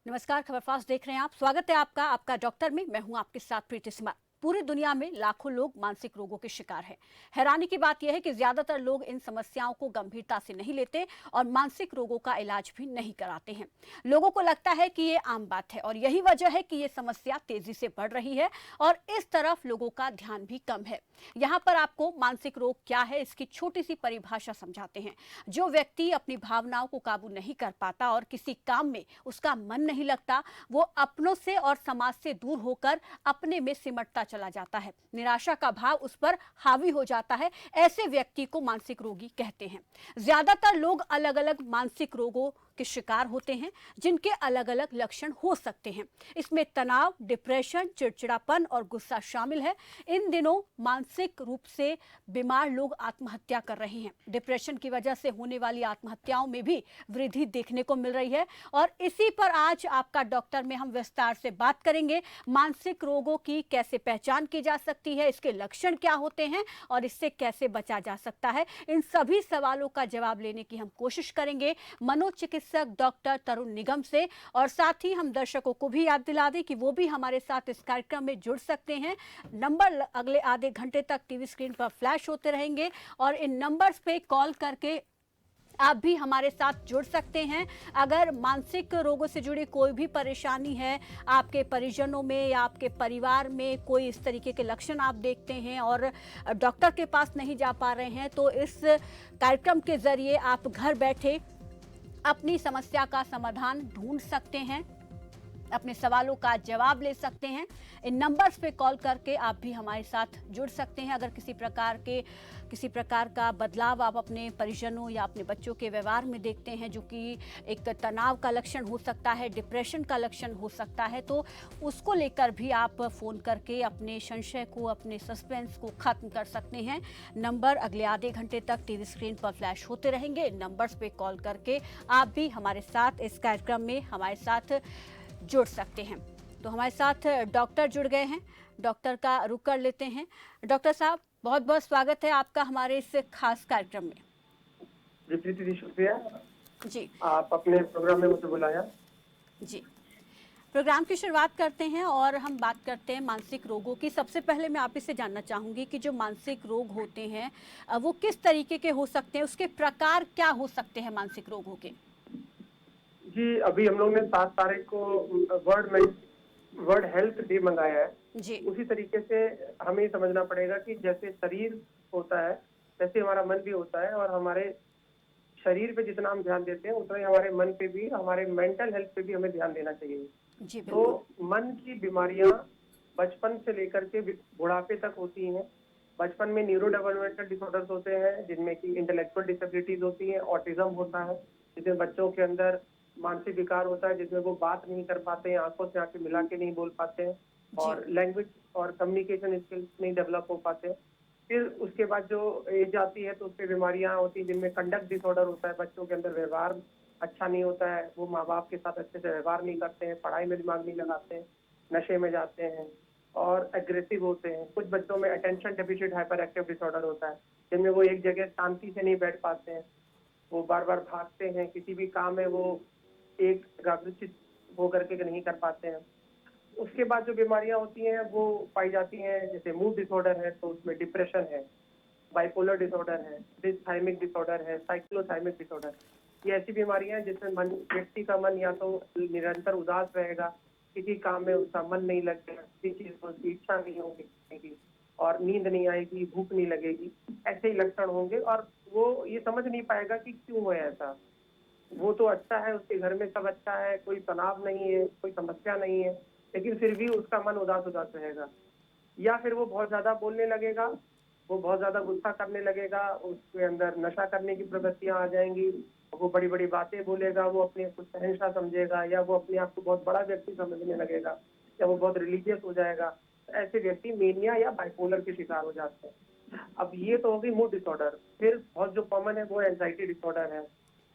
नमस्कार, खबर फास्ट देख रहे हैं आप। स्वागत है आपका डॉक्टर में। मैं हूं आपके साथ प्रीति सिमा। पूरी दुनिया में लाखों लोग मानसिक रोगों के शिकार हैं। हैरानी की बात यह है कि ज्यादातर लोग इन समस्याओं को गंभीरता से नहीं लेते और मानसिक रोगों का इलाज भी नहीं कराते हैं। लोगों को लगता है कि ये आम बात है और यही वजह है कि ये समस्या तेजी से बढ़ रही है और इस तरफ लोगों का ध्यान भी कम है। यहाँ पर आपको मानसिक रोग क्या है इसकी छोटी सी परिभाषा समझाते हैं। जो व्यक्ति अपनी भावनाओं को काबू नहीं कर पाता और किसी काम में उसका मन नहीं लगता, वो अपनों से और समाज से दूर होकर अपने में सिमटता चला जाता है। निराशा का भाव उस पर हावी हो जाता है। ऐसे व्यक्ति को मानसिक रोगी कहते हैं। ज्यादातर लोग अलग अलग मानसिक रोगों के शिकार होते हैं जिनके अलग अलग लक्षण हो सकते हैं। इसमें तनाव, डिप्रेशन, चिड़चिड़ापन और गुस्सा शामिल है। इन दिनों मानसिक रूप से बीमार लोग आत्महत्या कर रहे हैं। डिप्रेशन की वजह से होने वाली आत्महत्याओं में भी वृद्धि देखने को मिल रही है और इसी पर आज आपका डॉक्टर में हम विस्तार से बात करेंगे। मानसिक रोगों की कैसे पहचान की जा सकती है, इसके लक्षण क्या होते हैं और इससे कैसे बचा जा सकता है, इन सभी सवालों का जवाब लेने की हम कोशिश करेंगे मनोचिकित्सक डॉक्टर तरुण निगम से। और साथ ही हम दर्शकों को भी याद दिला दें कि वो भी हमारे साथ इस कार्यक्रम में जुड़ सकते हैं। नंबर अगले आधे घंटे तक टीवी स्क्रीन पर फ्लैश होते रहेंगे और इन नंबर्स पे कॉल करके आप भी हमारे साथ जुड़ सकते हैं। अगर मानसिक रोगों से जुड़ी कोई भी परेशानी है, आपके परिजनों में या आपके परिवार में कोई इस तरीके के लक्षण आप देखते हैं और डॉक्टर के पास नहीं जा पा रहे हैं, तो इस कार्यक्रम के जरिए आप घर बैठे अपनी समस्या का समाधान ढूंढ सकते हैं, अपने सवालों का जवाब ले सकते हैं। इन नंबर्स पे कॉल करके आप भी हमारे साथ जुड़ सकते हैं। अगर किसी प्रकार का बदलाव आप अपने परिजनों या अपने बच्चों के व्यवहार में देखते हैं, जो कि एक तनाव का लक्षण हो सकता है, डिप्रेशन का लक्षण हो सकता है, तो उसको लेकर भी आप फ़ोन करके अपने संशय को, अपने सस्पेंस को खत्म कर सकते हैं। नंबर अगले आधे घंटे तक टीवी स्क्रीन पर फ्लैश होते रहेंगे। इन नंबर्स पे कॉल करके आप भी हमारे साथ इस कार्यक्रम में हमारे साथ जुड़ सकते हैं। तो हमारे साथ डॉक्टर जुड़ गए हैं। डॉक्टर का रुख कर लेते हैं। डॉक्टर साहब, बहुत बहुत स्वागत है आपका हमारे इस खास कार्यक्रम में। जी प्रीति जी, शुक्रिया। जी आप अपने प्रोग्राम में मुझे बुलाया। जी, प्रोग्राम की शुरुआत करते हैं और हम बात करते हैं मानसिक रोगों की। सबसे पहले मैं आप से जानना चाहूंगी कि जो मानसिक रोग होते हैं वो किस तरीके के हो सकते हैं, उसके प्रकार क्या हो सकते हैं मानसिक रोगों के? जी, अभी हम लोग ने 7 तारीख को वर्ल्ड हेल्थ डे मंगाया है। जी उसी तरीके से हमें ये समझना पड़ेगा कि जैसे शरीर होता है वैसे हमारा मन भी होता है, और हमारे शरीर पे जितना हम ध्यान देते हैं उतना ही हमारे मन पे भी, हमारे मेंटल हेल्थ पे भी हमें ध्यान देना चाहिए। जी तो बिल्कुल। मन की बीमारियां बचपन से लेकर के बुढ़ापे तक होती हैं। बचपन में न्यूरो डेवलपमेंटल डिसऑर्डर्स होते हैं जिनमें कि इंटेलेक्चुअल डिसेबिलिटीज होती है, ऑटिज्म होता है जिसमें बच्चों के अंदर मानसिक विकार होता है, जिसमें वो बात नहीं कर पाते हैं, आंखों से आंखें मिला के नहीं बोल पाते हैं, जी और लैंग्वेज और कम्युनिकेशन स्किल्स नहीं डेवलप हो पाते हैं। फिर उसके बाद जो एज आती है तो उससे बीमारियां होती हैं जिनमें कंडक्ट डिसऑर्डर होता है, बच्चों के अंदर व्यवहार अच्छा नहीं होता है, वो माँ बाप के साथ अच्छे से व्यवहार नहीं करते हैं, पढ़ाई में दिमाग नहीं लगाते हैं, नशे में जाते हैं और एग्रेसिव होते हैं। कुछ बच्चों में attention deficit hyper active disorder होता है जिनमें वो एक जगह शांति से नहीं बैठ पाते हैं, वो बार बार भागते हैं, किसी भी काम में वो एक एकाग्रचित होकर के नहीं कर पाते हैं। उसके बाद जो बीमारियां होती हैं वो पाई जाती हैं, जैसे मूड डिसऑर्डर है तो उसमें डिप्रेशन है, बाइपोलर डिसऑर्डर है, डिसथाइमिक डिसऑर्डर है, साइक्लोथाइमिक डिसऑर्डर। ये ऐसी बीमारियां हैं जिसमें व्यक्ति का मन या तो निरंतर उदास रहेगा, किसी काम में उसका मन नहीं लगेगा, किसी चीज को उसकी इच्छा नहीं होगी करने की, और नींद नहीं आएगी, भूख नहीं लगेगी। ऐसे ही लक्षण होंगे और वो ये समझ नहीं पाएगा कि क्यों है ऐसा। वो तो अच्छा है, उसके घर में सब अच्छा है, कोई तनाव नहीं है, कोई समस्या नहीं है, लेकिन फिर भी उसका मन उदास उदास रहेगा। या फिर वो बहुत ज्यादा बोलने लगेगा, वो बहुत ज्यादा गुस्सा करने लगेगा, उसके अंदर नशा करने की प्रवृत्तियां आ जाएंगी, वो बड़ी बड़ी बातें बोलेगा, वो अपने आप को शहंशाह समझेगा, या वो अपने आप को बहुत बड़ा व्यक्ति समझने लगेगा, या वो बहुत रिलीजियस हो जाएगा। ऐसे व्यक्ति मेनिया या बाइपोलर के शिकार हो जाते हैं। अब ये तो होगी मूड डिसऑर्डर। फिर बहुत जो कॉमन है वो एंजाइटी डिसऑर्डर है।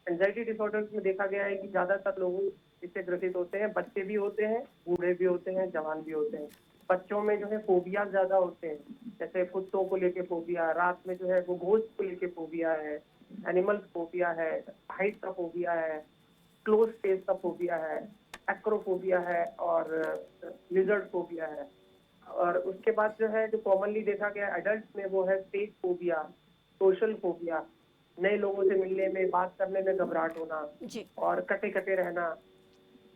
एंजाइटी डिसऑर्डर्स में देखा गया है कि ज्यादातर लोग इससे ग्रसित होते हैं, बच्चे भी होते हैं, बूढ़े भी होते हैं, जवान भी होते हैं। बच्चों में जो है फोबिया ज्यादा होते हैं, जैसे कुत्तों को लेके फोबिया, रात में जो है वो घोस्ट को लेके फोबिया है, एनिमल फोबिया है, हाइट का फोबिया है, क्लोज स्पेस का फोबिया है, एक्रोफोबिया है और लिजर्ड फोबिया है। और उसके बाद जो है, जो कॉमनली देखा गया एडल्ट में, वो है स्पेस फोबिया, सोशल फोबिया, नए लोगों से मिलने में, बात करने में घबराहट होना जी और कटे कटे रहना।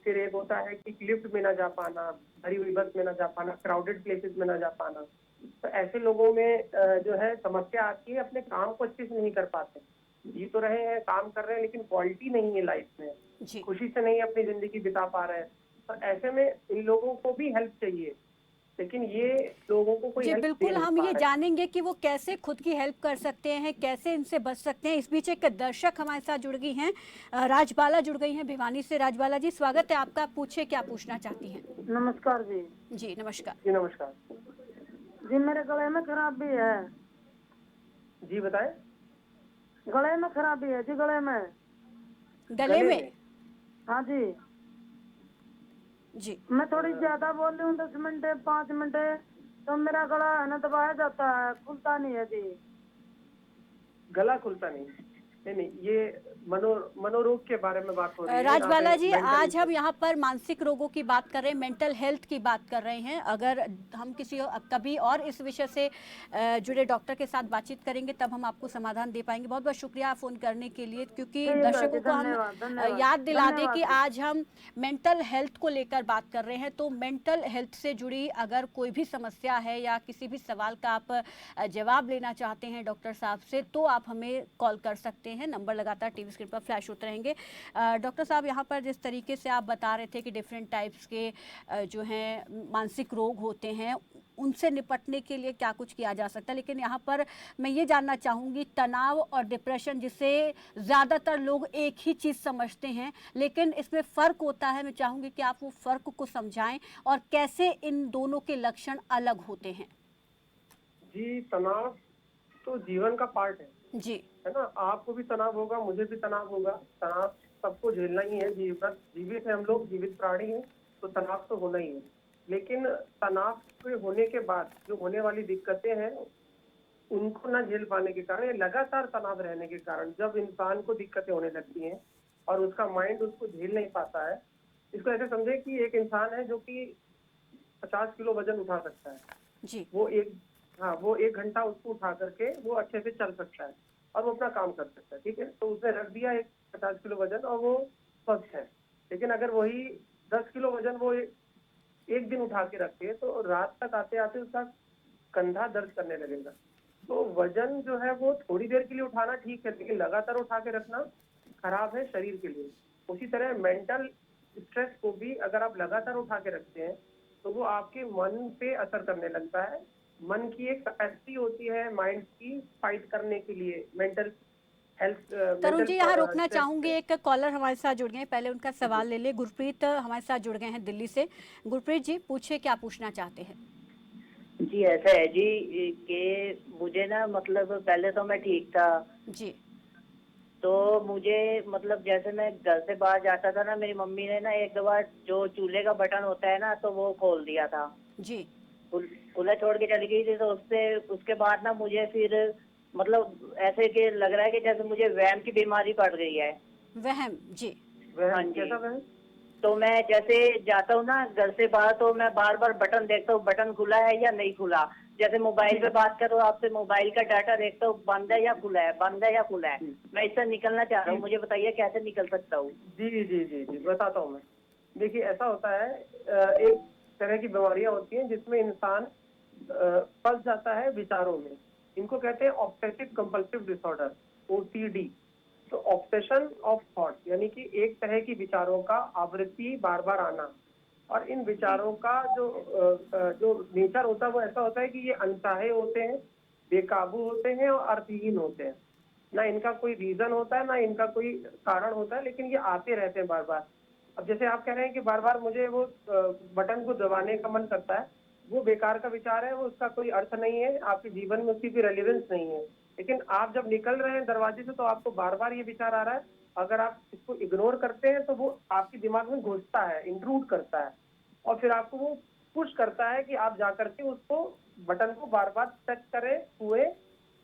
फिर एक होता है कि लिफ्ट में ना जा पाना, भरी हुई बस में ना जा पाना, क्राउडेड प्लेसेस में ना जा पाना। तो ऐसे लोगों में जो है समस्या आती है, अपने काम को अच्छे से नहीं कर पाते। जी तो रहे हैं, काम कर रहे हैं, लेकिन क्वालिटी नहीं है लाइफ में, जी खुशी से नहीं अपनी जिंदगी बिता पा रहे हैं। तो ऐसे में इन लोगों को भी हेल्प चाहिए, लेकिन ये लोगों को कोई जी हेल्प दे बिल्कुल, नहीं हम पा ये रहे। जानेंगे कि वो कैसे खुद की हेल्प कर सकते हैं, कैसे इनसे बच सकते हैं। इस बीच एक दर्शक हमारे साथ जुड़ गई हैं, राजबाला जुड़ गई हैं भिवानी से। राजबाला जी, स्वागत है आपका, आप पूछिए क्या पूछना चाहती हैं। नमस्कार जी। जी नमस्कार। जी नमस्कार। जी मेरे गले में खराबी है। जी बताएं। गले में खराबी है जी, गले में। गले गले में? में? हाँ जी। जी मैं थोड़ी ज्यादा बोल रही हूँ, 10 मिनट 5 मिनट तो मेरा गला है ना दबाया जाता है, खुलता नहीं है जी। गला खुलता नहीं? नहीं नहीं, ये मनोरोग के बारे में बात हो रही है यहाँ पे, राजबाला जी, मेंटल आज इश्यू। हम यहाँ पर मानसिक रोगों की बात कर रहे हैं, मेंटल हेल्थ की बात कर रहे हैं। अगर हम कभी और इस विषय से जुड़े डॉक्टर के साथ बातचीत करेंगे तब हम आपको समाधान दे पाएंगे। बहुत बहुत शुक्रिया फ़ोन करने के लिए, क्योंकि ठीक है जी, दर्शकों को हम धन्यवाद धन्यवाद याद दिला दें धन्यवाद कि जी। आज हम मेंटल हेल्थ को लेकर बात कर रहे हैं। तो मेंटल हेल्थ से जुड़ी अगर कोई भी समस्या है या किसी भी सवाल का आप जवाब लेना चाहते हैं डॉक्टर साहब से, तो आप हमें कॉल कर सकते हैं। नंबर लगातार टीवी स्क्रीन पर फ्लैश होते रहेंगे। डॉक्टर साहब, यहाँ पर जिस तरीके से आप बता रहे थे कि डिफरेंट टाइप्स के जो हैं मानसिक रोग होते हैं, उनसे निपटने के लिए क्या कुछ किया जा सकता है, लेकिन यहाँ पर मैं ये जानना चाहूँगी, तनाव और डिप्रेशन, जिसे ज़्यादातर लोग एक ही चीज़ समझते हैं, लेकिन इसमें फ़र्क होता है। मैं चाहूँगी कि आप वो फ़र्क को समझाएं और कैसे इन दोनों के लक्षण अलग होते हैं। जी, तनाव तो जीवन का पार्ट जी है ना। आपको भी तनाव होगा, मुझे भी तनाव होगा। तनाव सबको झेलना ही है, जीवित है हम लोग, जीवित प्राणी हैं, तो तनाव तो होना ही है। लेकिन तनाव के होने के बाद जो होने वाली दिक्कतें हैं, उनको ना झेल पाने के कारण, या लगातार तनाव रहने के कारण, जब इंसान को दिक्कतें होने लगती हैं और उसका माइंड उसको झेल नहीं पाता है। इसको ऐसे समझे कि एक इंसान है जो कि 50 किलो वजन उठा सकता है। जी वो एक हाँ, वो 1 घंटा उसको उठा करके वो अच्छे से चल सकता है और वो अपना काम कर सकता है, ठीक है। तो उसने रख दिया एक 50 किलो वजन और वो स्वस्थ है। लेकिन अगर वही 10 किलो वजन वो एक दिन उठा के रखे, तो रात तक आते आते उसका कंधा दर्द करने लगेगा। तो वजन जो है वो थोड़ी देर के लिए उठाना ठीक है, लेकिन लगातार उठा के रखना खराब है शरीर के लिए। उसी तरह मेंटल स्ट्रेस को भी अगर आप लगातार उठा के रखते हैं, तो वो आपके मन पे असर करने लगता है। मन की एक कैपेसिटी होती है माइंड की फाइट करने के लिए, मेंटल हेल्थ, तरुण मेंटल जी, यहाँ रोकना स्ट्रेस चाहूंगी, से। एक कॉलर हमारे साथ जुड़ गए हैं, पहले उनका जी सवाल ले ले। गुरप्रीत हमारे साथ जुड़ गए हैं दिल्ली से। गुरप्रीत जी, पूछिए क्या पूछना चाहते हैं। जी ऐसा है जी कि मुझे ना मतलब पहले तो मैं ठीक था, जी तो मुझे मतलब जैसे मैं घर से बाहर जाता था ना, मेरी मम्मी ने ना एक दो बार जो चूल्हे का बटन होता है ना, तो वो खोल दिया था। जी खुला छोड़ के चली गई थी, तो उसके बाद ना मुझे फिर मतलब ऐसे कि लग रहा है कि जैसे मुझे वहम की बीमारी पड़ गई है। वहम? जी वह हाँ जी। कैसा वह? तो मैं जैसे जाता हूँ ना घर से बाहर, तो मैं बार बार बटन देखता हूँ, बटन खुला है या नहीं खुला। जैसे मोबाइल पे बात करो आपसे, मोबाइल का डाटा देखता हूँ, बंद है या खुला है, बंद है या खुला है। मैं इससे निकलना चाह रहा हूँ, मुझे बताइए कैसे निकल सकता हूँ। जी जी जी जी जी, बताता हूँ मैं। देखिए, ऐसा होता है, एक तरह की बीमारियां होती हैं जिसमें इंसान फंस जाता है विचारों में। इनको कहते हैं ऑब्सेसिव कंपल्सिव डिसऑर्डर, OCD। तो ऑब्सेशन ऑफ थॉट, यानी कि एक तरह की विचारों का आवृत्ति बार बार आना। और इन विचारों का जो नेचर होता है वो ऐसा होता है कि ये अनचाहे होते हैं, बेकाबू होते हैं और अर्थहीन होते हैं। ना इनका कोई रीजन होता है, ना इनका कोई कारण होता है, लेकिन ये आते रहते हैं बार बार। अब जैसे आप कह रहे हैं कि बार बार मुझे वो बटन को दबाने का मन करता है, वो बेकार का विचार है, वो उसका कोई अर्थ नहीं है, आपके जीवन में उसकी कोई रेलिवेंस नहीं है। लेकिन आप जब निकल रहे हैं दरवाजे से, तो आपको बार बार ये विचार आ रहा है। अगर आप इसको इग्नोर करते हैं तो वो आपके दिमाग में घुसता है, इंट्रूड करता है, और फिर आपको वो पुश करता है कि आप जाकर के उसको बटन को बार बार टच करें, छुए।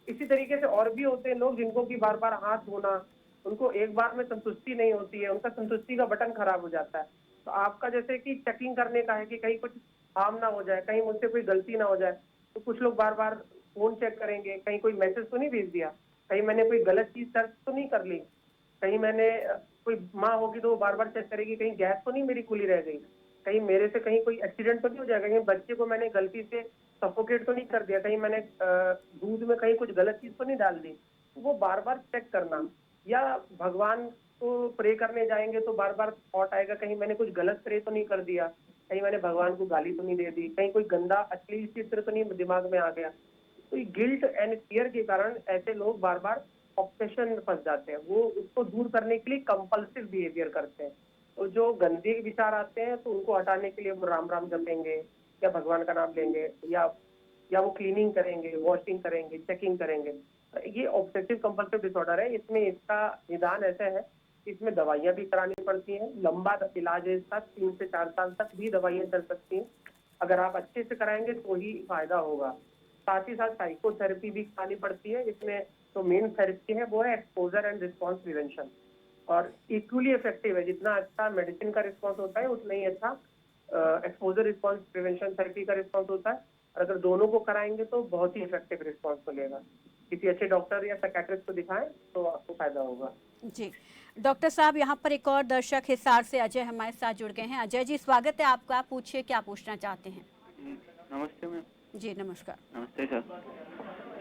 इसी तरीके से और भी होते हैं लोग जिनको कि बार बार हाथ धोना, उनको एक बार में संतुष्टि नहीं होती है, उनका संतुष्टि का बटन खराब हो जाता है। तो आपका जैसे कि चेकिंग करने का है कि कहीं कुछ हार्म ना हो जाए, कहीं मुझसे कोई गलती ना हो जाए, तो कुछ लोग बार बार फोन चेक करेंगे, कहीं कोई मैसेज तो नहीं भेज दिया, कहीं मैंने कोई गलत चीज सर्च तो नहीं कर ली, कहीं मैंने कोई माँ होगी तो वो बार बार चेक करेगी कहीं गैस तो नहीं मेरी खुली रह गई, कहीं मेरे से कहीं कोई एक्सीडेंट तो नहीं हो जाएगा, कहीं बच्चे को मैंने गलती से सफोकेट तो नहीं कर दिया, कहीं मैंने दूध में कहीं कुछ गलत चीज तो नहीं डाल दी। वो बार बार चेक करना, या भगवान को प्रे करने जाएंगे तो बार बार थॉट आएगा कहीं मैंने कुछ गलत प्रे तो नहीं कर दिया, कहीं मैंने भगवान को गाली तो नहीं दे दी, कहीं कोई गंदा अश्लील चित्र तो नहीं दिमाग में आ गया। तो गिल्ट एंड फियर के कारण ऐसे लोग बार बार ऑब्सेशन में फंस जाते हैं, वो उसको दूर करने के लिए कंपल्सिव बिहेवियर करते हैं। तो जो गंदे विचार आते हैं तो उनको हटाने के लिए वो राम राम जपेंगे या भगवान का नाम लेंगे, या वो क्लीनिंग करेंगे, वॉशिंग करेंगे, चेकिंग करेंगे। ये ऑब्सेसिव कंपल्सिव डिसऑर्डर है। इसमें इसका निदान ऐसा है, इसमें दवाइयां भी करानी पड़ती हैं, लंबा इलाज है इसका, 3 से 4 साल तक भी दवाइयां चल सकती हैं। अगर आप अच्छे से कराएंगे तो ही फायदा होगा। साथ ही साथ साइकोथेरेपी भी करानी पड़ती है। इसमें तो मेन थेरेपी है वो है एक्सपोजर एंड रिस्पॉन्स प्रिवेंशन, और इक्वली इफेक्टिव है। जितना अच्छा मेडिसिन का रिस्पॉन्स होता है उतना ही अच्छा एक्सपोजर रिस्पॉन्स प्रिवेंशन थेरेपी का रिस्पॉन्स होता है। और अगर दोनों को कराएंगे तो बहुत ही इफेक्टिव रिस्पॉन्स मिलेगा। किसी अच्छे डॉक्टर या साइकियाट्रिस्ट को दिखाएं तो आपको फायदा होगा। जी डॉक्टर साहब, यहाँ पर एक और दर्शक हिसार से अजय हमारे साथ जुड़ गए हैं। अजय जी, स्वागत है आपका, पूछिए क्या पूछना चाहते हैं। नमस्ते मैम। जी नमस्कार। नमस्ते सर।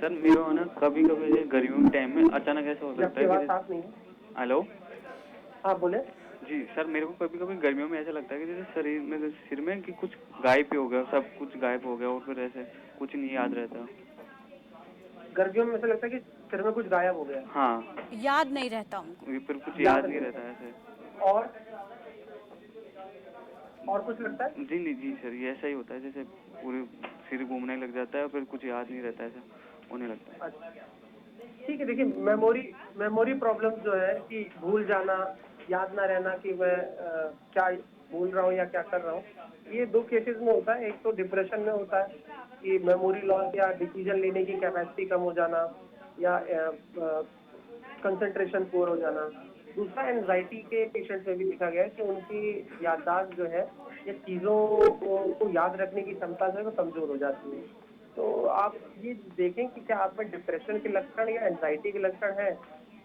सर मेरे को ना कभी कभी गर्मियों के टाइम में अचानक ऐसा हो सकता है कि साफ नहीं है। हेलो। हाँ बोले। जी सर, मेरे को कभी कभी गर्मियों में ऐसा लगता है कि जैसे शरीर में, जैसे सिर में कि कुछ गायब ही हो गया, सब कुछ गायब हो गया और फिर ऐसे कुछ नहीं याद रहता। गर्मियों में ऐसा लगता है कि सिर में कुछ गायब हो गया। हाँ, याद नहीं रहता उनको। फिर कुछ याद नहीं रहता ऐसे। और कुछ लगता है? जी नहीं जी सर, ये ऐसा ही होता है, जैसे पूरे सिर घूमने लग जाता है, फिर कुछ याद नहीं रहता, ऐसा होने लगता है। अच्छा, ठीक है। देखिए, मेमोरी प्रॉब्लम जो है कि भूल जाना, याद ना रहना कि मैं क्या बोल रहा हूँ या क्या कर रहा हूँ, ये 2 केसेस में होता है। एक तो डिप्रेशन में होता है कि मेमोरी लॉस या डिसीजन लेने की कैपेसिटी कम हो जाना, या कंसंट्रेशन पुअर हो जाना। दूसरा, एंजाइटी के पेशेंट्स में भी देखा गया है कि उनकी याददाश्त जो है या चीज़ों को याद रखने की क्षमता जो है वो कमज़ोर हो जाती है। तो आप ये देखें कि क्या आप में डिप्रेशन के लक्षण या एंजाइटी के लक्षण हैं।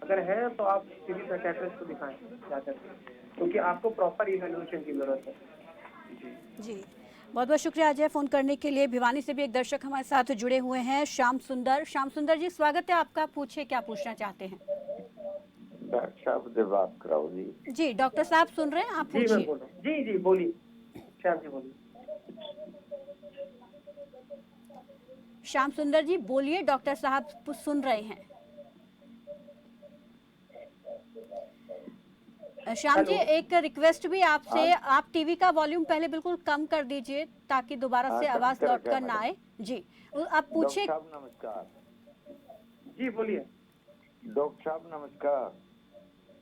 अगर हैं तो आप किसी साइकियाट्रिस्ट को दिखाएं जाकर, क्योंकि आपको प्रॉपर इवैल्यूएशन की ज़रूरत है। जी बहुत बहुत शुक्रिया अजय फ़ोन करने के लिए। भिवानी से भी एक दर्शक हमारे साथ जुड़े हुए हैं, श्याम सुंदर। श्याम सुंदर जी, स्वागत है आपका, पूछिए क्या पूछना चाहते हैं। डॉक्टर साहब से बात कराओ जी। जी डॉक्टर साहब सुन रहे हैं, आप जी मैं पूछिए। बोल रहा हूँ। जी जी बोलिए, श्याम जी बोलिए। श्याम सुंदर जी बोलिए, डॉक्टर साहब सुन रहे हैं। श्याम जी, एक रिक्वेस्ट भी आपसे, आप टीवी का वॉल्यूम पहले बिल्कुल कम कर दीजिए ताकि दोबारा से आवाज लौट कर ना आए। जी आप पूछिए। डॉक्टर साहब नमस्कार। जी बोलिए। डॉक्टर साहब नमस्कार।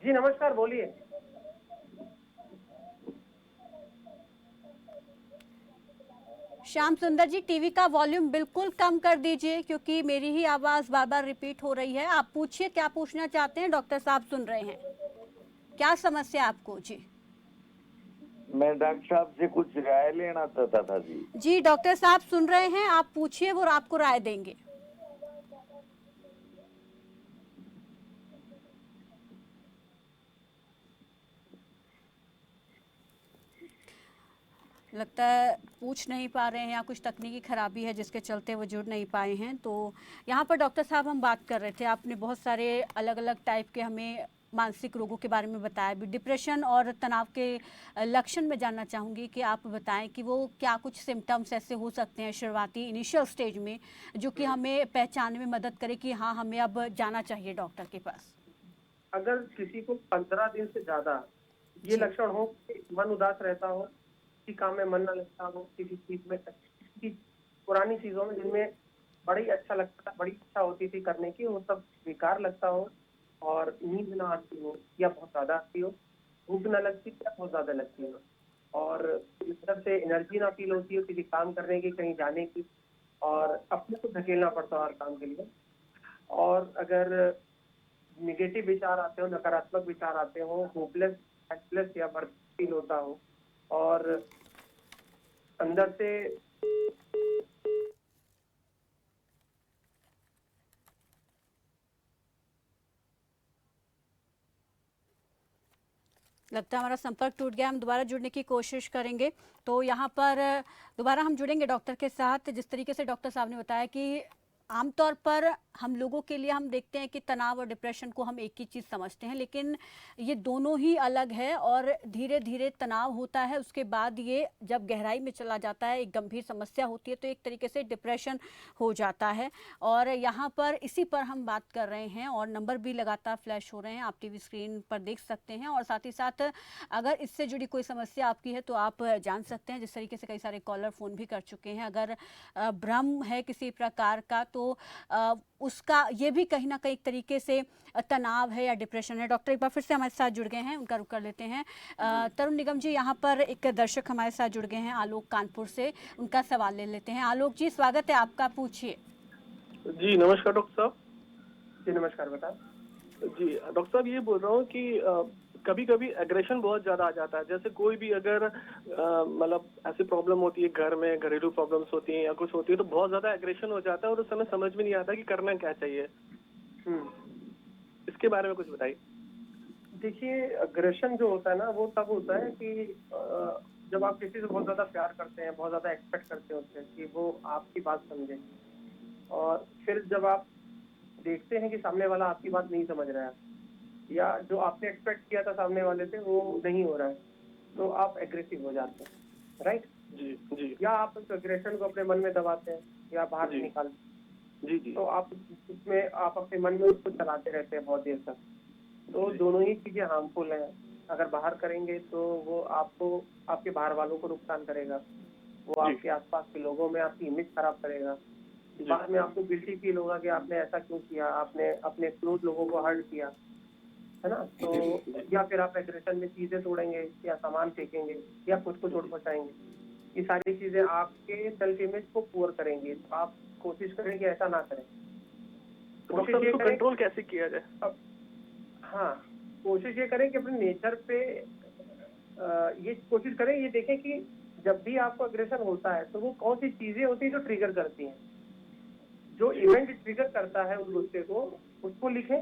जी नमस्कार, बोलिए। श्याम सुंदर जी, टीवी का वॉल्यूम बिल्कुल कम कर दीजिए क्योंकि मेरी ही आवाज बार बार रिपीट हो रही है। आप पूछिए क्या पूछना चाहते हैं, डॉक्टर साहब सुन रहे हैं। क्या समस्या आपको? जी मैं डॉक्टर साहब से कुछ राय लेना चाहता था जी। जी डॉक्टर साहब सुन रहे हैं, आप पूछिए, वो आपको राय देंगे। लगता है पूछ नहीं पा रहे हैं या कुछ तकनीकी खराबी है जिसके चलते वो जुड़ नहीं पाए हैं। तो यहाँ पर डॉक्टर साहब हम बात कर रहे थे, आपने बहुत सारे अलग अलग टाइप के हमें मानसिक रोगों के बारे में बताया भी। डिप्रेशन और तनाव के लक्षण में जानना चाहूँगी कि आप बताएं कि वो क्या कुछ सिम्टम्स ऐसे हो सकते हैं शुरुआती इनिशियल स्टेज में जो कि हमें पहचानने में मदद करे कि हाँ हमें अब जाना चाहिए डॉक्टर के पास। अगर किसी को 15 दिन से ज्यादा ये लक्षण हो कि मन उदास रहता हो, किसी काम में मन न लगता हो, किसी चीज में, किसी पुरानी चीजों में जिनमें बड़ी अच्छा लगता, बड़ी इच्छा होती थी करने की, वो सब बेकार लगता हो, और नींद ना आती हो या बहुत ज्यादा आती हो, भूख न लगती या बहुत ज्यादा लगती हो, और इस तरह से एनर्जी ना फील होती हो किसी काम करने की, कहीं जाने की, और अपने को धकेलना पड़ता हो हर काम के लिए। और अगर निगेटिव विचार आते हो, नकारात्मक विचार आते हो, होपलेस, हेल्पलेस या बर्थ फील होता हो, और अंदर से लगता है हमारा संपर्क टूट गया। हम दोबारा जुड़ने की कोशिश करेंगे। तो यहाँ पर दोबारा हम जुड़ेंगे डॉक्टर के साथ। जिस तरीके से डॉक्टर साहब ने बताया कि आमतौर पर हम लोगों के लिए हम देखते हैं कि तनाव और डिप्रेशन को हम एक ही चीज़ समझते हैं, लेकिन ये दोनों ही अलग है और धीरे धीरे तनाव होता है, उसके बाद ये जब गहराई में चला जाता है, एक गंभीर समस्या होती है, तो एक तरीके से डिप्रेशन हो जाता है। और यहाँ पर इसी पर हम बात कर रहे हैं और नंबर भी लगातार फ्लैश हो रहे हैं, आप टीवी स्क्रीन पर देख सकते हैं। और साथ ही साथ अगर इससे जुड़ी कोई समस्या आपकी है तो आप जान सकते हैं। जिस तरीके से कई सारे कॉलर फ़ोन भी कर चुके हैं, अगर भ्रम है किसी प्रकार का तो उसका ये भी कहीं ना कहीं एक तरीके से तनाव है या डिप्रेशन है। डॉक्टर एक बार फिर से हमारे साथ जुड़ गए हैं, उनका रुख कर लेते हैं। तरुण निगम जी, यहाँ पर एक दर्शक हमारे साथ जुड़ गए हैं, आलोक कानपुर से, उनका सवाल ले लेते हैं। आलोक जी, स्वागत है आपका, पूछिए। जी नमस्कार डॉक्टर साहब। जी नमस्कार, बता। जी डॉक्टर साहब, ये बोल रहा हूँ कि कभी कभी एग्रेशन बहुत ज्यादा आ जाता है। जैसे कोई भी अगर मतलब ऐसी प्रॉब्लम होती है घर में, घरेलू प्रॉब्लम्स होती हैं या कुछ होती है, तो बहुत ज्यादा एग्रेशन हो जाता है और उस समय समझ में नहीं आता कि करना क्या चाहिए। इसके बारे में कुछ बताइए। देखिए, अग्रेशन जो होता है ना, वो तब होता है कि जब आप किसी से बहुत ज्यादा प्यार करते हैं, बहुत ज्यादा एक्सपेक्ट करते हैं उससे कि वो आपकी बात समझे, और फिर जब आप देखते हैं कि सामने वाला आपकी बात नहीं समझ रहा है या जो आपने एक्सपेक्ट किया था सामने वाले से वो नहीं हो रहा है, तो आप एग्रेसिव हो जाते हैं, राइट? जी जी। या आप उस एग्रेशन को अपने मन में दबाते हैं या बाहर जी। निकालते जी जी। तो आप उसमें आप अपने मन में उसको चलाते रहते हैं बहुत देर तक। तो जी। दोनों ही चीजें हार्मफुल हैं। अगर बाहर करेंगे तो वो आपको, आपके बाहर वालों को नुकसान करेगा, वो जी। आपके आसपास के लोगों में आपकी इमेज खराब करेगा। जी। बाद में आपको गिल्टी फील होगा कि आपने ऐसा क्यों किया, आपने अपने क्लोज लोगों को हर्ट किया, है ना? तो या फिर आप एग्रेशन में चीजें तोड़ेंगे या सामान फेंकेंगे या खुद को चोट पहुंचाएंगे। ये सारी चीजें आपके सेल्फ इमेज को पुअर करेंगे। तो आप कोशिश करें कि ऐसा ना करें। तो डॉक्टर साहब, इसको कंट्रोल कैसे किया जाए? अब हाँ, कोशिश ये करें कि अपने नेचर पे ये कोशिश करें, ये देखें कि जब भी आपको अग्रेशन होता है तो वो कौन सी चीजें होती है जो ट्रिगर करती हैं। जो इवेंट ट्रिगर करता है उस गुस्से को, उसको लिखें।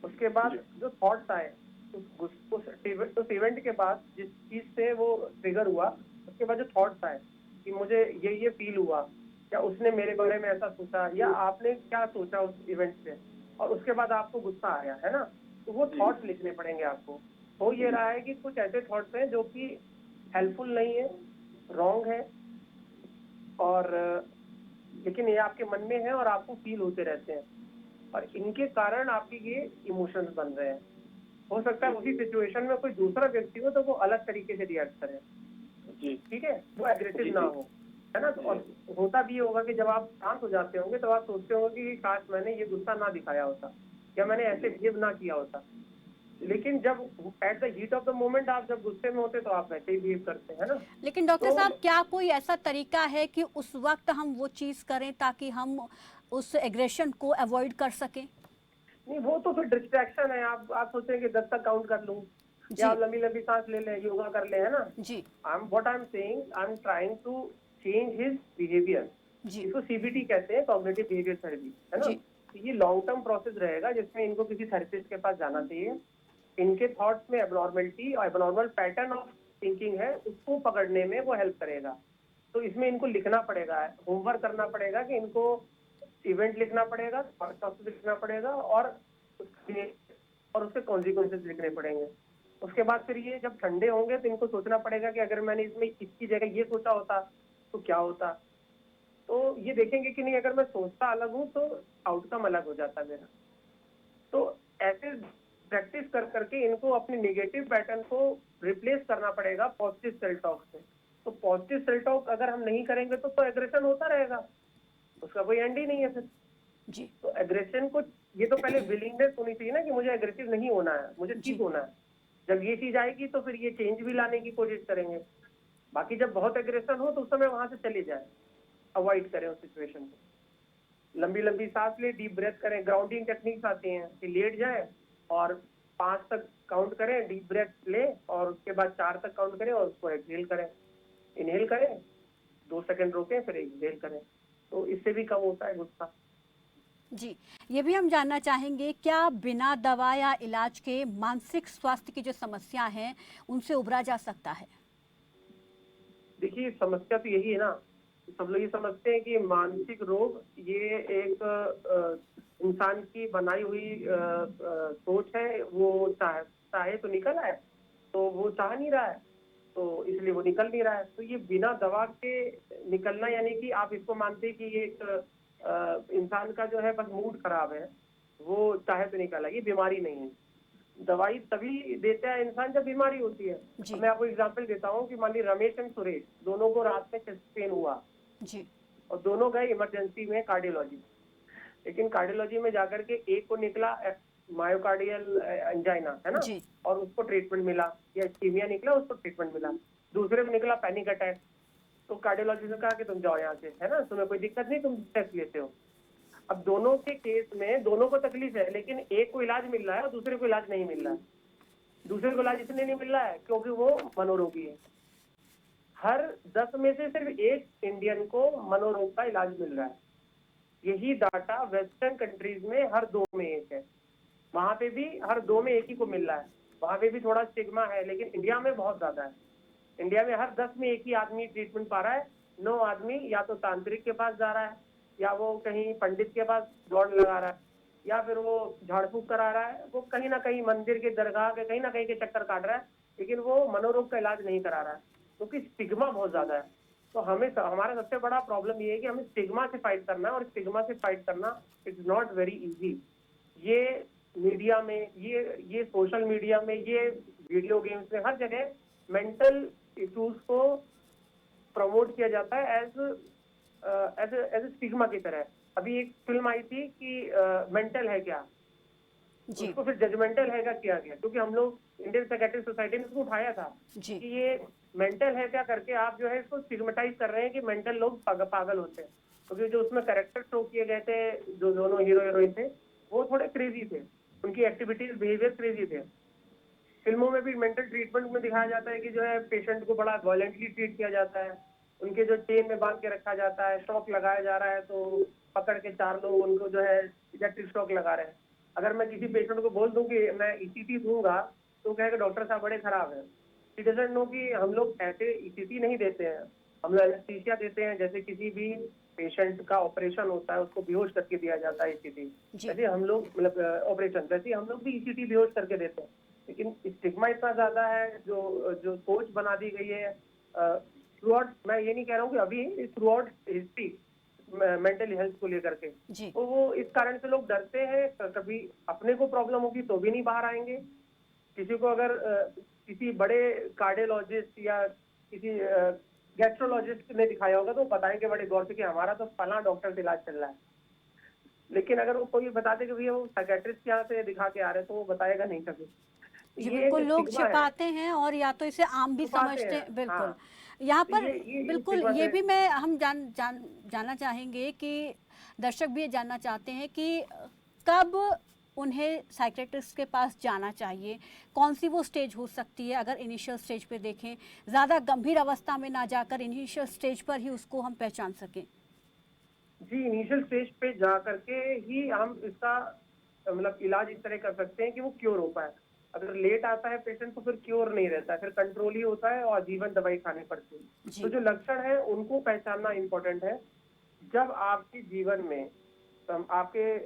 उसके बाद जो थॉट्स आए उस इवेंट के बाद, जिस चीज से वो ट्रिगर हुआ, उसके बाद जो थॉट्स आए कि मुझे ये फील हुआ, या उसने मेरे बारे में ऐसा सोचा, या आपने क्या सोचा उस इवेंट से, और उसके बाद आपको गुस्सा आया, है ना? तो वो थॉट्स लिखने पड़ेंगे आपको। हो ये रहा है कि कुछ ऐसे थॉट्स हैं जो कि हेल्पफुल नहीं है, रॉन्ग है, और लेकिन ये आपके मन में है और आपको फील होते रहते हैं, और इनके कारण आपके ये इमोशंस बन रहे हैं। हो सकता है उसी सिचुएशन में कोई दूसरा व्यक्ति हो तो वो अलग तरीके से रिएक्ट करे, जी। ठीक है, वो एग्रेसिव ना हो, है ना? तो और होता भी होगा कि जब आप शांत हो जाते होंगे तो आप सोचते होंगे कि काश मैंने ये गुस्सा ना दिखाया होता या मैंने ऐसे बिहेव ना किया होता। लेकिन जब at the heat of the moment आप जब गुस्से में होते तो आप वैसे ही बिहेव करते हैं ना। लेकिन डॉक्टर तो साहब, क्या कोई ऐसा तरीका है कि उस वक्त हम वो चीज़ करें ताकि हम उस एग्रेशन को अवॉइड कर सकें? नहीं, वो तो फिर डिस्ट्रैक्शन है। आप सोचेंगे 10 तक काउंट कर लूं, जी। या आप लंबी लंबी सांस ले लें, योगा कर ले, है ना? जी I am trying to change his behaviour. जी इसको सीबीटी कहते हैं, कॉग्निटिव बिहेवियर थेरेपी, है ना? जी। तो ये लॉन्ग टर्म प्रोसेस रहेगा जिसमें इनको किसी थेरेपिस्ट के पास जाना चाहिए। इनके थॉट्स में एबनॉर्मलिटी और एबनॉर्मल पैटर्न ऑफ थिंकिंग है, उसको पकड़ने में वो हेल्प करेगा। तो इसमें इनको लिखना पड़ेगा, होमवर्क करना पड़ेगा कि इनको इवेंट लिखना पड़ेगा, प्रोसेस लिखना पड़ेगा, और उसके कॉन्सिक्वेंसेस लिखने पड़ेंगे। उसके बाद फिर ये जब ठंडे होंगे तो इनको सोचना पड़ेगा कि अगर मैंने इसमें इसकी जगह ये सोचा होता तो क्या होता। तो ये देखेंगे कि नहीं, अगर मैं सोचता अलग हूँ तो आउटकम अलग हो जाता मेरा। तो ऐसे प्रैक्टिस कर करके इनको अपने नेगेटिव पैटर्न को रिप्लेस करना पड़ेगा पॉजिटिव सेल्फ टॉक से। तो पॉजिटिव सेल्फ टॉक अगर हम नहीं करेंगे तो एग्रेशन होता रहेगा, उसका कोई एंड ही नहीं है फिर। जी तो एग्रेशन को, ये तो पहले विलिंगनेस होनी चाहिए ना कि मुझे एग्रेसिव नहीं होना है, मुझे ठीक होना है। जब ये चीज आएगी तो फिर ये चेंज भी लाने की कोशिश करेंगे। बाकी जब बहुत एग्रेशन हो तो उस समय वहां से चले जाए, अवॉइड करें उस सिचुएशन को। लंबी लंबी सांस ले, डीप ब्रेथ करें। ग्राउंडिंग टेक्निक्स आती हैं कि लेट जाए और 5 तक काउंट करें, डीप ब्रेथ ले और उसके बाद 4 तक काउंट करें और उसको एक्सहेल करें। इनहेल करें, 2 सेकंड रोकें, फिर एक्सहेल करें, तो इससे भी कम होता है गुस्सा। जी, ये भी हम जानना चाहेंगे, क्या बिना दवा या इलाज के मानसिक स्वास्थ्य की जो समस्या है उनसे उबरा जा सकता है? देखिए, समस्या तो यही है ना, सब लोग ये समझते हैं कि मानसिक रोग ये एक इंसान की बनाई हुई सोच है, वो चाहे तो निकल आए, तो वो चाह नहीं रहा है, तो इसलिए वो निकल नहीं रहा है। तो ये बिना दवा के निकलना, यानी कि आप इसको मानते हैं कि ये एक इंसान का जो है बस मूड खराब है, वो चाहे तो निकल आए, ये बीमारी नहीं है। दवाई तभी देता है इंसान जब बीमारी होती है। जी। अब मैं आपको एग्जांपल देता हूँ कि मान ली रमेश एंड सुरेश दोनों को रात में चेस्ट पेन हुआ जी। और दोनों गए इमरजेंसी में कार्डियोलॉजी, लेकिन कार्डियोलॉजी में जाकर के एक को निकला मायोकार्डियल एंजाइना, है ना, जी। और उसको ट्रीटमेंट मिला, या इस्कीमिया निकला, उसको ट्रीटमेंट मिला। दूसरे को निकला पैनिक अटैक, तो कार्डियोलॉजिस्ट ने कहा कि तुम जाओ यहाँ से, है ना, तुम्हें कोई दिक्कत नहीं, तुम टेस्ट लेते हो। अब दोनों के केस में दोनों को तकलीफ है, लेकिन एक को इलाज मिल रहा है और दूसरे को इलाज नहीं मिल रहा है। दूसरे को इलाज इसलिए नहीं मिल रहा है क्योंकि वो मनोरोगी है। हर 10 में से सिर्फ एक इंडियन को मनोरोग का इलाज मिल रहा है। यही डाटा वेस्टर्न कंट्रीज में हर 2 में एक है। वहां पे भी हर 2 में एक ही को मिल रहा है, वहां पे भी थोड़ा स्टिग्मा है, लेकिन इंडिया में बहुत ज्यादा है। इंडिया में हर 10 में एक ही आदमी ट्रीटमेंट पा रहा है। 9 आदमी या तो तांत्रिक के पास जा रहा है, या वो कहीं पंडित के पास दौड़ लगा रहा है, या फिर वो झाड़ फूक करा रहा है, वो कहीं ना कहीं मंदिर के दरगाह के कहीं ना कहीं के चक्कर काट रहा है, लेकिन वो मनोरोग का इलाज नहीं करा रहा है, क्योंकि स्टिग्मा बहुत ज्यादा है। तो हमारा सबसे बड़ा प्रॉब्लम ये है कि हमें स्टिग्मा से फाइट करना है, और स्टिग्मा से फाइट करना इट्स नॉट वेरी इजी। ये मीडिया में, ये सोशल मीडिया में, ये वीडियो गेम्स में, हर जगह मेंटल इश्यूज को प्रमोट किया जाता है एज स्टिग्मा की तरह। अभी एक फिल्म आई थी कि मेंटल है क्या, जी। उसको फिर जजमेंटल है क्या किया गया, क्योंकि हम लोग इंडियन साइकेट्रिक सोसाइटी ने उसको उठाया था जी। कि ये मेंटल है क्या करके आप जो है इसको स्टिग्मेटाइज कर रहे हैं कि मेंटल लोग पागल होते हैं। क्योंकि जो उसमें कैरेक्टर शो किए गए थे, जो दोनों हीरो हीरोइन थे, वो थोड़े क्रेजी थे, उनकी एक्टिविटीज बिहेवियर क्रेजी थे। फिल्मों में भी मेंटल ट्रीटमेंट में दिखाया जाता है कि जो है पेशेंट को बड़ा वायलेंटली ट्रीट किया जाता है, उनके जो चेन में बांध के रखा जाता है, शॉक लगाया जा रहा है, तो पकड़ के 4 लोग उनको जो है इलेक्ट्रिक शॉक लगा रहे हैं। अगर मैं किसी पेशेंट को बोल दूं कि मैं ईसीटी दूंगा, तो कहेगा डॉक्टर साहब बड़े खराब है। ही डजंट नो कि हम लोग ऐसे ईसीटी नहीं देते हैं, हम लोग एनेस्थीसिया देते हैं। जैसे किसी भी पेशेंट का ऑपरेशन होता है, उसको बेहोश करके दिया जाता है ईसीटी, जैसे हम लोग मतलब ऑपरेशन, वैसे हम लोग भी ईसीटी बेहोश करके देते हैं। लेकिन स्टिग्मा इतना ज्यादा है, जो सोच बना दी गई है थ्रू आउट, मैं ये नहीं कह रहा हूँ कि अभी, through out history mental health को लेकर के, तो वो इस कारण से लोग डरते हैं। कभी अपने को प्रॉब्लम होगी तो भी नहीं बाहर आएंगे। किसी को अगर किसी बड़े कार्डियोलॉजिस्ट या किसी गैस्ट्रोलॉजिस्ट ने दिखाया होगा तो बताएंगे बड़े गौर से कि हमारा तो फलां डॉक्टर से इलाज चल रहा है। लेकिन अगर वो कोई बता दे कि भैया वो साइकियाट्रिस्ट के यहाँ से दिखा के आ रहे, तो वो बताएगा नहीं कभी। जी बिल्कुल, लोग छिपाते हैं और या तो इसे आम भी समझते हैं। बिल्कुल। हाँ। यहाँ पर ये बिल्कुल ये भी हम जानना चाहेंगे कि दर्शक भी ये जानना चाहते हैं कि कब उन्हें साइकियाट्रिस्ट के पास जाना चाहिए, कौन सी वो स्टेज हो सकती है। अगर इनिशियल स्टेज पे देखें, ज़्यादा गंभीर अवस्था में ना जाकर इनिशियल स्टेज पर ही उसको हम पहचान सकें। जी, इनिशियल स्टेज पे जा करके ही हम इसका मतलब इलाज इस तरह कर सकते हैं कि वो क्योर हो पाए। अगर लेट आता है पेशेंट तो फिर क्योर नहीं रहता है, फिर कंट्रोल ही होता है और जीवन दवाई खानी पड़ती है। तो जो लक्षण है उनको पहचानना इम्पोर्टेंट है। जब आपके जीवन में आपके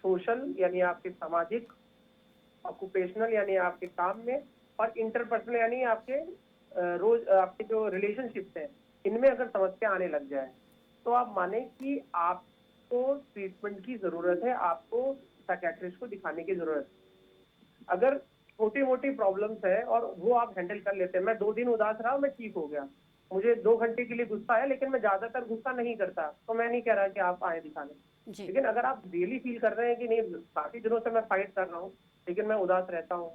सोशल यानी आपके सामाजिक, ऑक्यूपेशनल यानी आपके काम में, और इंटरपर्सनल यानी आपके रोज आपके जो रिलेशनशिप्स हैं, इनमें अगर समस्या आने लग जाए, तो आप माने कि आपको ट्रीटमेंट की जरूरत है, आपको साइकियाट्रिस्ट को दिखाने की जरूरत है। अगर छोटी मोटी प्रॉब्लम्स है और वो आप हैंडल कर लेते हैं, मैं 2 दिन उदास रहा, मैं ठीक हो गया, मुझे 2 घंटे के लिए गुस्सा है, लेकिन मैं ज्यादातर गुस्सा नहीं करता, तो मैं नहीं कह रहा कि आप आए दिखाने। लेकिन अगर आप डेली फील कर रहे हैं कि नहीं, काफी दिनों से मैं फाइट कर रहा हूँ लेकिन मैं उदास रहता हूँ,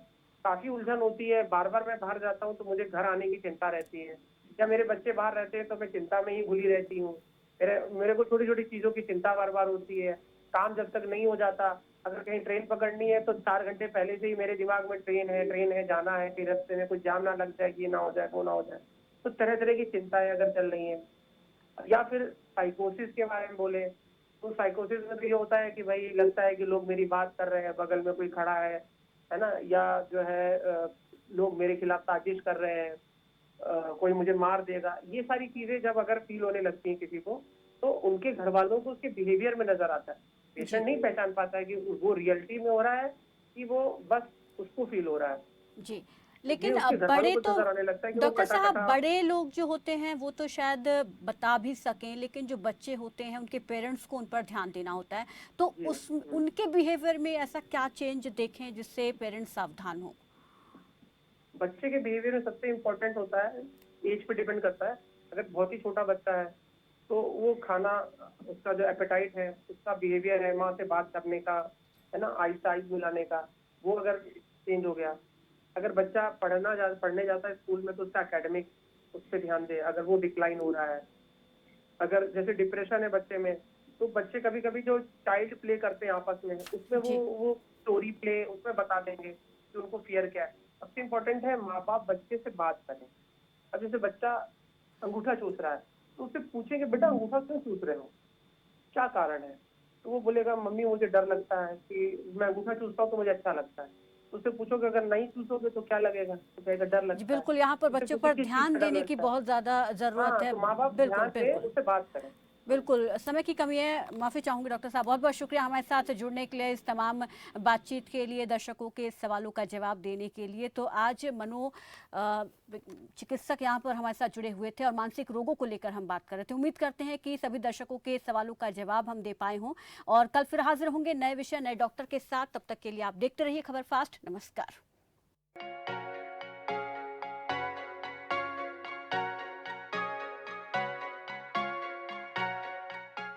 काफी उलझन होती है, बार बार मैं बाहर जाता हूँ तो मुझे घर आने की चिंता रहती है, या मेरे बच्चे बाहर रहते हैं तो मैं चिंता में ही भूली रहती हूँ, मेरे को छोटी छोटी चीजों की चिंता बार बार होती है, काम जब तक नहीं हो जाता अगर कहीं ट्रेन पकड़नी है तो 4 घंटे पहले से ही मेरे दिमाग में ट्रेन है जाना है, फिर रास्ते में कुछ जाम ना लग जाए, ये ना हो जाए, वो ना हो जाए। तो तरह तरह की चिंताएं अगर चल रही हैं। या फिर साइकोसिस के बारे में बोले तो साइकोसिस में तो ये होता है कि भाई लगता है कि लोग मेरी बात कर रहे हैं, बगल में कोई खड़ा है ना, या जो है लोग मेरे खिलाफ साजिश कर रहे हैं, कोई मुझे मार देगा। ये सारी चीजें जब अगर फील होने लगती हैं किसी को, तो उनके घर वालों को उसके बिहेवियर में नजर आता है। पेशेंट नहीं पहचान पाता है कि वो रियलिटी में हो रहा है कि वो बस उसको फील हो रहा है। जी, लेकिन उसके घर बड़े वालों को तो नजर आने लगता है कि वो डॉक्टर साहब कटा-कटा। बड़े लोग जो होते हैं वो तो शायद बता भी सकें, लेकिन जो बच्चे होते हैं उनके पेरेंट्स को उन पर ध्यान देना होता है। तो उस उनके बिहेवियर में ऐसा क्या चेंज देखें जिससे पेरेंट्स सावधान हो? बच्चे के बिहेवियर में सबसे इम्पोर्टेंट होता है, एज पे डिपेंड करता है। अगर बहुत ही छोटा बच्चा है तो वो खाना, उसका जो एपेटाइट है, उसका बिहेवियर है, माँ से बात करने का, है ना, आइस आइस मिलाने का, वो अगर चेंज हो गया। अगर बच्चा पढ़ने जाता है स्कूल में तो उसका एकेडमिक उस पर ध्यान दे, अगर वो डिक्लाइन हो रहा है। अगर जैसे डिप्रेशन है बच्चे में, तो बच्चे कभी कभी जो चाइल्ड प्ले करते हैं आपस में, उसमें जी। वो स्टोरी प्ले उसमें बता देंगे कि उनको फियर क्या है। सबसे इम्पोर्टेंट है माँ बाप बच्चे से बात करें। अब जैसे बच्चा अंगूठा चूस रहा है तो उससे पूछेंगे बेटा अंगूठा क्यों चूस रहे हो, क्या कारण है। तो वो बोलेगा मम्मी मुझे डर लगता है कि मैं अंगूठा चूसता हूँ तो मुझे अच्छा लगता है। तो उससे पूछोगे अगर नहीं चूसोगे तो क्या लगेगा, तो कहेगा डर जी लगता है। बिल्कुल, यहाँ पर उससे बच्चों पूछो पर किस चीज ध्यान का डर देने की लगता है। बहुत ज़्यादा ज़रूरत हाँ, है। तो माँ बाप बिल्कुल, ध्यान से बिल्कुल। उससे बात करें। बिल्कुल, समय की कमी है, माफ़ी चाहूँगी डॉक्टर साहब। बहुत-बहुत शुक्रिया हमारे साथ जुड़ने के लिए, इस तमाम बातचीत के लिए, दर्शकों के सवालों का जवाब देने के लिए। तो आज चिकित्सक यहाँ पर हमारे साथ जुड़े हुए थे और मानसिक रोगों को लेकर हम बात कर रहे थे। उम्मीद करते हैं कि सभी दर्शकों के सवालों का जवाब हम दे पाए हों और कल फिर हाजिर होंगे नए विषय, नए डॉक्टर के साथ। तब तक के लिए आप देखते रहिए खबर फास्ट। नमस्कार।